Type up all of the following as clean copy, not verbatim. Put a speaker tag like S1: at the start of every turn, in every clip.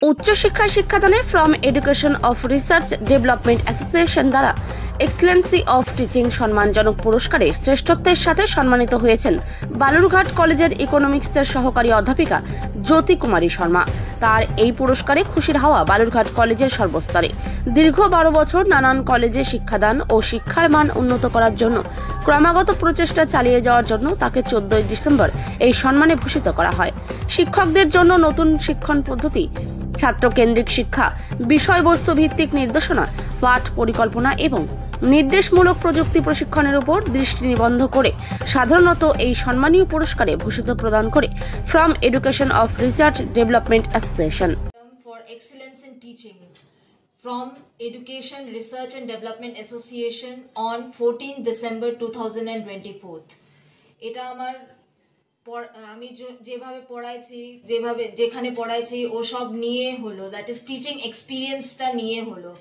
S1: উচ্চশিক্ষায় শিক্ষাদানে from education of research development association দ্বারা এক্সেলেন্সি অফ টিচিং সম্মানজনক পুরস্কারে শ্রেষ্ঠত্বের সাথে সম্মানিত হয়েছেন বালুরঘাট কলেজের ইকোনমিক্সের সহকারী অধ্যাপিকা জ্যোতি কুমারী শর্মা। তার এই পুরস্কারে খুশির হাওয়া বালুরঘাট কলেজের সর্বস্তরে। দীর্ঘ 12 বছর নানান কলেজে শিক্ষাদান ও শিক্ষার মান উন্নত করার জন্য ক্রমাগত প্রচেষ্টা চালিয়ে যাওয়ার জন্য তাকে 14 ডিসেম্বর এই সম্মানে ভূষিত করা হয়। শিক্ষকদের জন্য নতুন শিক্ষণ পদ্ধতি, ছাত্রকেন্দ্রিক শিক্ষা, বিষয়বস্তু ভিত্তিক নির্দেশনা, পাঠ পরিকল্পনা এবং নির্দেশমূলক প্রযুক্তি প্রশিক্ষণের উপর দৃষ্টি নিবদ্ধ করে সাধারণত এই সম্মানীয় পুরস্কারে ভূষিত প্রদান করে from education of research development association
S2: for excellence in teaching from Education Research and Development Association on 14 December 2024. এটা আমার আমি যেভাবে পড়াইছি, যেখানে পড়াইছি ও সব নিয়ে হলো, দ্যাট ইজ টিচিং এক্সপিরিয়েন্সটা নিয়ে হলো।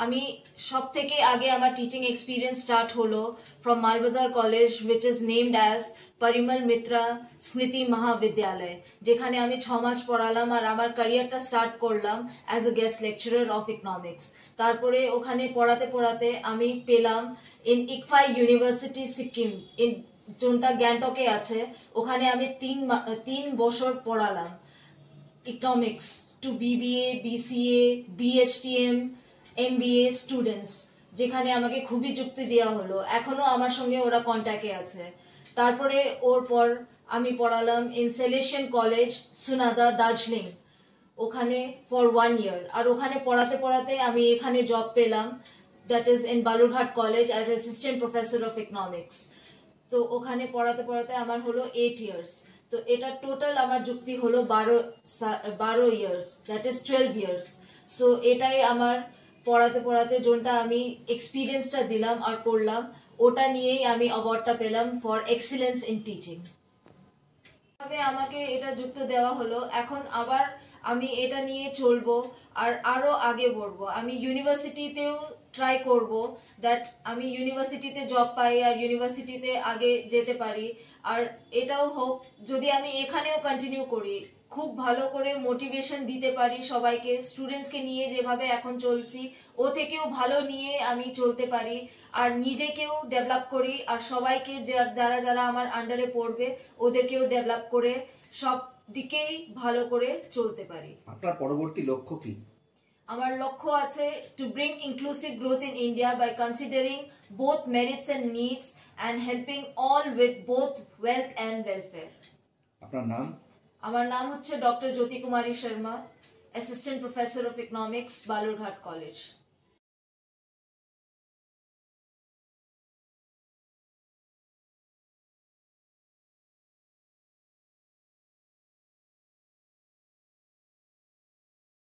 S2: আমি সব থেকে আগে আমার টিচিং এক্সপিরিয়েন্স স্টার্ট হলো from Malbazar college, which is named as Parimal Mitra স্মৃতি মহাবিদ্যালয়, যেখানে আমি 6 মাস পড়ালাম আর আমার ক্যারিয়ারটা স্টার্ট করলাম as a guest lecturer of economics. তারপরে ওখানে পড়াতে পড়াতে আমি পেলাম in ICFAI university Sikkim, in যোনটা গ্যাংটকে আছে, ওখানে আমি 3 বছর পড়ালাম economics to BBA, BCA, BHTM, MBA students, যেখানে আমাকে খুবই যুক্তি দেওয়া হলো। এখনো আমার সঙ্গে ওরা কন্ট্যাক্টে আছে। তারপরে ওর পর আমি পড়ালাম ইন সেলেশিয়ান কলেজ, সুনাদা, দার্জিলিং, ওখানে ফর 1 ইয়ার। আর ওখানে পড়াতে পড়াতে আমি এখানে জব পেলাম, that is in Balurghat college as assistant professor of economics. তো ওখানে পড়াতে পড়াতে আমার হলো 8 ইয়ার্স। তো এটা টোটাল আমার যুক্তি হলো 12 years, that is 12 years. So এটাই আমার পড়াতে পড়াতে যোনটা আমি এক্সপিরিয়েন্সটা দিলাম আর করলাম, ওটা নিয়েই আমি অ্যাওয়ার্ডটা পেলাম ফর এক্সিলেন্স ইন টিচিং। তবে আমাকে এটা যুক্ত দেওয়া হলো, এখন আবার আমি এটা নিয়ে চলবো আর আরো আগে বলবো। আমি ইউনিভার্সিটিতেও ট্রাই করব দ্যাট আমি ইউনিভার্সিটিতে জব পাই আর ইউনিভার্সিটিতে আগে যেতে পারি। আর এটাও হোক যদি আমি এখানেও কন্টিনিউ করি, খুব ভালো করে মোটিভেশন দিতে পারি সবাইকে, স্টুডেন্টসকে নিয়ে যেভাবে এখন চলছি ও থেকেও ভালো নিয়ে আমি চলতে পারি আর নিজেকেও ডেভেলপ করি আর সবাইকে যারা যারা আমার আন্ডারে পড়বে ওদেরকেও ডেভেলপ করে সব দিকেই ভালো করে চলতে পারি।
S3: আপনার পরবর্তী লক্ষ্য কি?
S2: আমার লক্ষ্য আছে to bring inclusive growth in India by considering both merits and needs and helping all with both wealth and welfare.
S3: আপনার নাম?
S2: আমার নাম হচ্ছে doctor Jyoti Kumari Sharma, assistant professor of economics, Balurghat college.